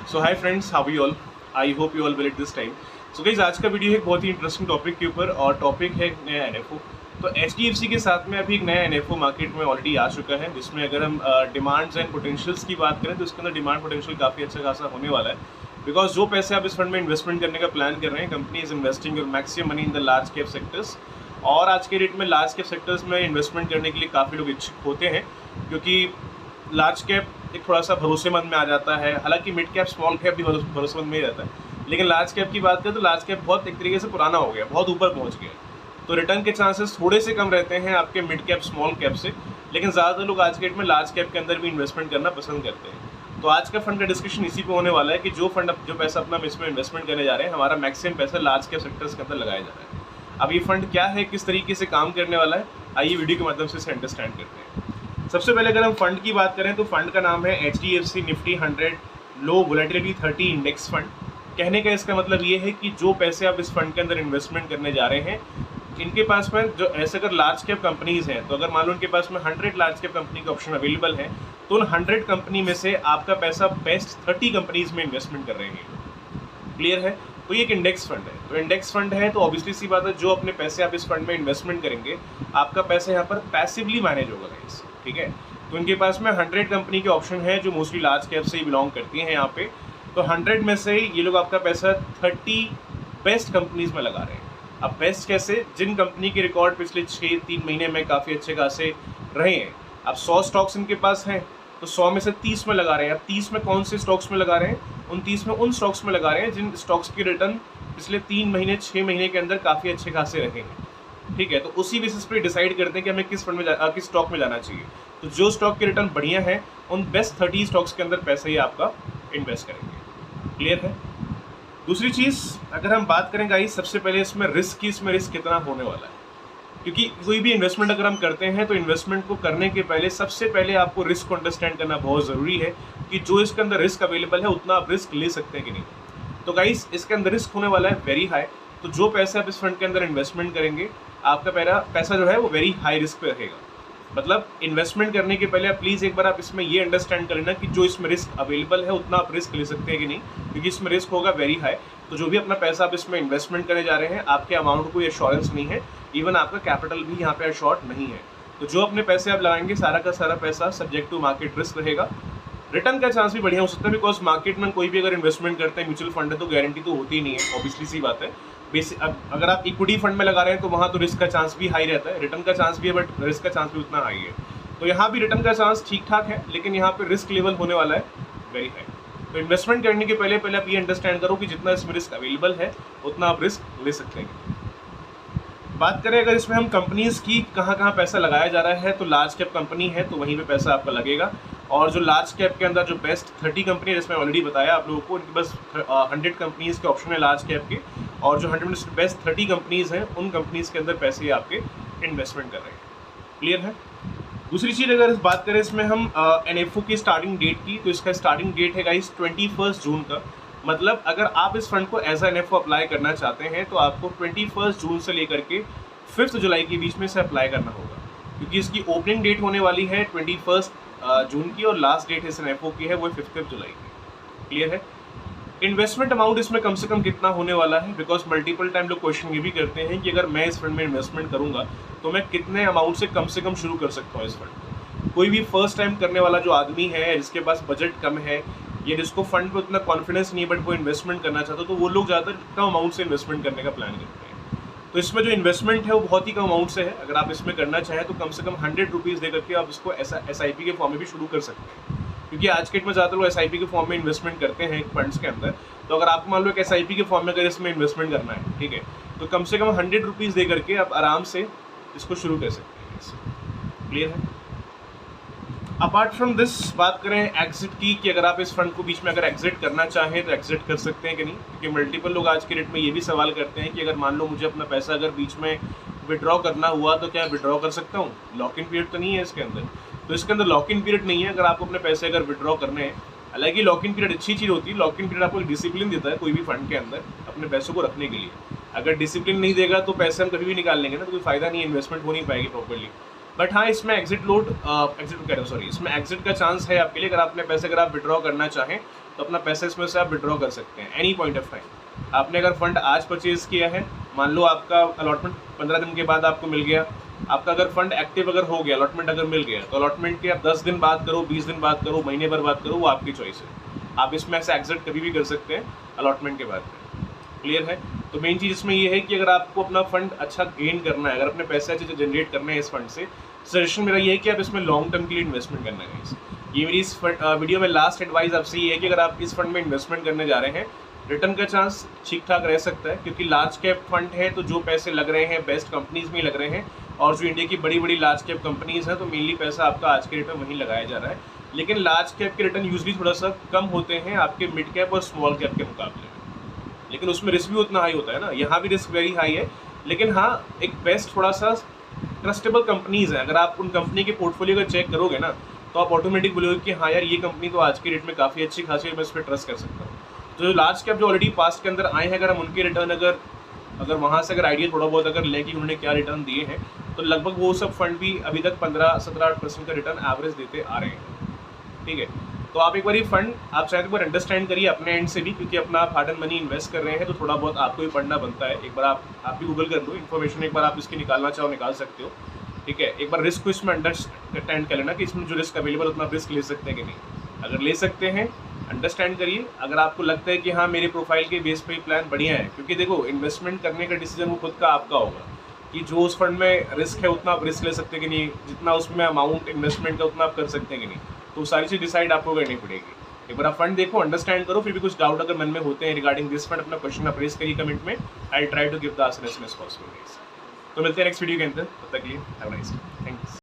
So hi friends, how you all? I hope you all will at this time. So guys, आज का video है एक बहुत ही interesting topic के ऊपर और टॉपिक है नया एनएफओ। तो एचडीएफसी के साथ में अभी एक नया एनएफओ मार्केट में ऑलरेडी आ चुका है, जिसमें अगर हम डिमांड्स एंड पोटेंशियल्स की बात करें तो इसके अंदर डिमांड पोटेंशियल काफ़ी अच्छा खासा होने वाला है। बिकॉज जो पैसे आप इस फंड में इन्वेस्टमेंट करने का प्लान कर रहे हैं, company is investing your maximum money in the large cap sectors. और आज के डेट में लार्ज कैप सेक्टर्स में इन्वेस्टमेंट करने के लिए काफ़ी लोग इच्छुक होते हैं, क्योंकि लार्ज कैप एक थोड़ा सा भरोसेमंद में आ जाता है। हालांकि मिड कैप स्मॉल कैप भी भरोसेमंद में ही रहता है, लेकिन लार्ज कैप की बात करें तो लार्ज कैप बहुत एक तरीके से पुराना हो गया, बहुत ऊपर पहुंच गया, तो रिटर्न के चांसेस थोड़े से कम रहते हैं आपके मिड कैप स्मॉल कैप से। लेकिन ज़्यादातर लोग आज के डेट में लार्ज कैप के अंदर भी इन्वेस्टमेंट करना पसंद करते हैं। तो आज का फंड का डिस्कशन इसी पे होने वाला है कि जो पैसा अपना इसमें इन्वेस्टमेंट करने जा रहे हैं, हमारा मैक्सिमम पैसा लार्ज कैप सेक्टर्स के अंदर लगाया जा रहा है। अब ये फंड क्या है, किस तरीके से काम करने वाला है, आइए वीडियो के माध्यम से इसे अंडरस्टैंड करते हैं। सबसे पहले अगर हम फंड की बात करें तो फंड का नाम है एचडीएफसी निफ्टी 100 लो वोलेटिलिटी 30 इंडेक्स फंड। कहने का इसका मतलब ये है कि जो पैसे आप इस फंड के अंदर इन्वेस्टमेंट करने जा रहे हैं, इनके पास में जो ऐसे अगर लार्ज कैप कंपनीज हैं, तो अगर मान लो इनके पास में 100 लार्ज कैप कंपनी का ऑप्शन अवेलेबल है, तो उन 100 कंपनी में से आपका पैसा बेस्ट 30 कंपनीज में इन्वेस्टमेंट कर रहे हैं। क्लियर है? तो ये एक इंडेक्स फंड है। तो इंडेक्स फंड है तो ऑब्वियसली सी बात है, जो अपने पैसे आप इस फंड में इन्वेस्टमेंट करेंगे, आपका पैसा यहाँ पर पैसिवली मैनेज होगा गाइस। ठीक है, तो इनके पास में 100 कंपनी के ऑप्शन है जो मोस्टली लार्ज कैप से ही बिलोंग करती हैं यहाँ पे। तो 100 में से ये लोग आपका पैसा 30 बेस्ट कंपनीज में लगा रहे हैं। अब बेस्ट कैसे? जिन कंपनी के रिकॉर्ड पिछले 3 महीने में काफ़ी अच्छे खासे रहे हैं। अब 100 स्टॉक्स इनके पास हैं, तो 100 में से 30 में लगा रहे हैं। अब 30 में कौन से स्टॉक्स में लगा रहे हैं? उन 30 में उन स्टॉक्स में लगा रहे हैं जिन स्टॉक्स की रिटर्न पिछले 3 महीने 6 महीने के अंदर काफ़ी अच्छे खासे रहे हैं। ठीक है, तो उसी बेसिस पे डिसाइड करते हैं कि हमें किस फंड में किस स्टॉक में जाना चाहिए। तो जो स्टॉक की रिटर्न बढ़िया है, उन बेस्ट 30 स्टॉक्स के अंदर पैसा ही आपका इन्वेस्ट करेंगे। क्लियर है? दूसरी चीज़ अगर हम बात करें गाइस, सबसे पहले इसमें रिस्क कितना होने वाला है। क्योंकि कोई भी इन्वेस्टमेंट अगर हम करते हैं तो इन्वेस्टमेंट को करने के पहले सबसे पहले आपको रिस्क को अंडरस्टैंड करना बहुत ज़रूरी है कि जो इसके अंदर रिस्क अवेलेबल है उतना आप रिस्क ले सकते हैं कि नहीं। तो गाइस, इसके अंदर रिस्क होने वाला है वेरी हाई। तो जो पैसे आप इस फंड के अंदर इन्वेस्टमेंट करेंगे, आपका पहला पैसा जो है वो वेरी हाई रिस्क पे रहेगा। मतलब इन्वेस्टमेंट करने के पहले आप प्लीज़ एक बार आप इसमें ये अंडरस्टैंड कर लेना कि जो इसमें रिस्क अवेलेबल है उतना आप रिस्क ले सकते हैं कि नहीं, क्योंकि इसमें रिस्क होगा वेरी हाई। तो जो भी अपना पैसा आप इसमें इन्वेस्टमेंट करने जा रहे हैं, आपके अमाउंट को एश्योरेंस नहीं है, इवन आपका कैपिटल भी यहाँ पे एश्योर्ड नहीं है। तो जो अपने पैसे आप लगाएंगे, सारा का सारा पैसा सब्जेक्ट टू मार्केट रिस्क रहेगा। रिटर्न का चांस भी बढ़िया हो सकता है, बिकॉज मार्केट में कोई भी अगर इन्वेस्टमेंट करते हैं म्यूचुअल फंड है तो गारंटी तो होती ही नहीं है, ऑब्वियसली सी बात है। अगर आप इक्विटी फंड में लगा रहे हैं तो वहाँ तो रिस्क का चांस भी हाई रहता है, रिटर्न का चांस भी है, बट रिस्क का चांस भी उतना हाई है। तो यहाँ भी रिटर्न का चांस ठीक ठाक है, लेकिन यहाँ पे रिस्क लेवल होने वाला है वेरी हाई। तो इन्वेस्टमेंट करने के पहले आप ये अंडरस्टैंड करो कि जितना इसमें रिस्क अवेलेबल है उतना आप रिस्क ले सकते हैं। बात करें अगर इसमें हम कंपनीज की कहाँ पैसा लगाया जा रहा है, तो लार्ज कैप कंपनी है तो वहीं पे पैसा आपका लगेगा। और जो लार्ज कैप के अंदर जो बेस्ट 30 कंपनी है, जिसमें ऑलरेडी बताया आप लोगों को, उनके पास 100 कंपनीज के ऑप्शन है लार्ज कैप के, और जो 100 बेस्ट 30 कंपनीज हैं उन कंपनीज के अंदर पैसे आपके इन्वेस्टमेंट कर रहे हैं। क्लियर है? दूसरी चीज़ अगर इस बात करें इसमें हम एनएफओ की स्टार्टिंग डेट की, तो इसका स्टार्टिंग डेट है गाइस 21 जून का। मतलब अगर आप इस फंड को एज एनएफओ अप्लाई करना चाहते हैं तो आपको 21 जून से लेकर के 5 जुलाई के बीच में से अप्लाई करना होगा, क्योंकि इसकी ओपनिंग डेट होने वाली है 21 जून की और लास्ट डेट इस एनएफओ की है वो 5 जुलाई की। क्लियर है? इन्वेस्टमेंट अमाउंट इसमें कम से कम कितना होने वाला है, बिकॉज मल्टीपल टाइम लोग क्वेश्चन ये भी करते हैं कि अगर मैं इस फंड में इन्वेस्टमेंट करूंगा तो मैं कितने अमाउंट से कम शुरू कर सकता हूँ इस फंड को। कोई भी फर्स्ट टाइम करने वाला जो आदमी है, जिसके पास बजट कम है या जिसको फंड पे उतना कॉन्फिडेंस नहीं है बट वो इन्वेस्टमेंट करना चाहता है, तो वो लोग ज़्यादातर कम अमाउंट से इन्वेस्टमेंट करने का प्लान करते हैं। तो इसमें जो इन्वेस्टमेंट है वो बहुत ही कम अमाउंट से है। अगर आप इसमें करना चाहें तो कम से कम 100 रुपीज़ दे करके आप इसको SIP के फॉर्म में भी शुरू कर सकते हैं, क्योंकि आज के डेट में ज़्यादातर लोग SIP के फॉर्म में इन्वेस्टमेंट करते हैं फंड्स के अंदर। तो अगर आपको मान लो एक SIP के फॉर्म में अगर इसमें इन्वेस्टमेंट करना है, ठीक है, तो कम से कम 100 रुपीज़ दे करके आप आराम से इसको शुरू कर सकते हैं। क्लियर है? अपार्ट फ्रॉम दिस बात करें एग्जिट की, कि अगर आप इस फंड को बीच में अगर एग्जिट करना चाहें तो एग्जिट कर सकते हैं कि नहीं, क्योंकि मल्टीपल लोग आज के डेट में ये भी सवाल करते हैं कि अगर मान लो मुझे अपना पैसा अगर बीच में विड्रॉ करना हुआ तो क्या विड्रॉ कर सकता हूँ? लॉक इन पीरियड तो नहीं है इसके अंदर। तो इसके अंदर लॉक इन पीरियड नहीं है अगर आपको अपने पैसे अगर विड्रॉ करने हैं। हालांकि लॉक इन पीरियड अच्छी चीज़ होती है, लॉक इन पीरियड आपको डिसिप्लिन देता है कोई भी फंड के अंदर अपने पैसों को रखने के लिए। अगर डिसिप्लिन नहीं देगा तो पैसे हम कभी भी निकाल लेंगे ना, तो कोई फायदा नहीं है, इन्वेस्टमेंट हो नहीं पाएगी प्रॉपर्ली। बट हाँ, इसमें एग्जिट कह रहा हूँ सॉरी, इसमें एग्जिट का चांस है आपके लिए। अगर आपने पैसे अगर आप विड्रॉ करना चाहें तो अपना पैसा इसमें से आप विड्रॉ कर सकते हैं एनी पॉइंट ऑफ टाइम। आपने अगर फंड आज परचेज किया है, मान लो आपका अलॉटमेंट 15 दिन के बाद आपको मिल गया, आपका अगर फंड एक्टिव अगर हो गया, अलॉटमेंट अगर मिल गया, तो अलॉटमेंट के आप 10 दिन बाद करो, 20 दिन बाद करो, महीने भर बाद करो, वो आपकी चॉइस है। आप इसमें से एग्जिट कभी भी कर सकते हैं अलॉटमेंट के बाद में। क्लियर है? तो मेन चीज़ इसमें ये है कि अगर आपको अपना फंड अच्छा गेन करना है, अगर अपने पैसे अच्छे जनरेट करने हैं इस फंड से, सजेशन मेरा ये है कि आप इसमें लॉन्ग टर्म के लिए इन्वेस्टमेंट करना है। ये मेरी इस वीडियो में लास्ट एडवाइस आपसे ये है कि अगर आप इस फंड में इन्वेस्टमेंट करने जा रहे हैं, रिटर्न का चांस ठीक ठाक रह सकता है, क्योंकि लार्ज कैप फंड है तो जो पैसे लग रहे हैं बेस्ट कंपनीज में लग रहे हैं, और जो इंडिया की बड़ी बड़ी लार्ज कैप कंपनीज हैं तो मेनली पैसा आपका आज के रेट में वहीं लगाया जा रहा है। लेकिन लार्ज कैप के रिटर्न यूजली थोड़ा सा कम होते हैं आपके मिड कैप और स्मॉल कैप के मुकाबले में, लेकिन उसमें रिस्क भी उतना हाई होता है ना। यहाँ भी रिस्क वेरी हाई है, लेकिन हाँ एक बेस्ट थोड़ा सा ट्रस्टेबल कंपनीज है। अगर आप उन कंपनी के पोर्टफोलियो का चेक करोगे ना, तो आप ऑटोमेटिक बोलोगे कि हाँ यार ये कंपनी तो आज के रेट में काफ़ी अच्छी खासी है, मैं इस पर ट्रस्ट कर सकता हूँ। तो जो लार्ज कैप जो ऑलरेडी पास्ट के अंदर आए हैं, अगर हम उनके रिटर्न अगर वहाँ से अगर आइडिया थोड़ा बहुत अगर लें कि उन्होंने क्या रिटर्न दिए हैं, तो लगभग वो सब फंड भी अभी तक 15-17% का रिटर्न एवरेज देते आ रहे हैं। ठीक है, तो आप एक बार ये फंड आप चाहे तो एक बार अंडरस्टैंड करिए अपने एंड से भी, क्योंकि अपना आप हार्ड एंड मनी इन्वेस्ट कर रहे हैं तो थोड़ा बहुत आपको भी पढ़ना बनता है। एक बार आप भी गूगल कर लो, इन्फॉर्मेशन एक बार आप इसकी निकालना चाहो निकाल सकते हो। ठीक है, एक बार रिस्क को इसमें अंडरस्टैंड कर लेना कि इसमें जो रिस्क अवेलेबल उतना रिस्क ले सकते हैं कि नहीं। अगर ले सकते हैं अंडरस्टैंड करिए। अगर आपको लगता है कि हाँ मेरे प्रोफाइल के बेस पे प्लान बढ़िया है, क्योंकि देखो इन्वेस्टमेंट करने का डिसीजन वो खुद का आपका होगा कि जो उस फंड में रिस्क है उतना आप रिस्क ले सकते हैं कि नहीं, जितना उसमें अमाउंट इन्वेस्टमेंट का उतना आप कर सकते हैं कि नहीं, तो सारी चीज़ डिसाइड आपको करनी पड़ेगी। एक बार आप फंड देखो, अंडरस्टैंड करो, फिर भी कुछ डाउट अगर मन में होते हैं रिगार्डिंग दिस फंड, अपना क्वेश्चन आप रेज करिए कमेंट में। I try to give the answer as soon as possible. तो मिलते हैं नेक्स्ट वीडियो के अंदर, तब तक के लिए have a nice day, thanks.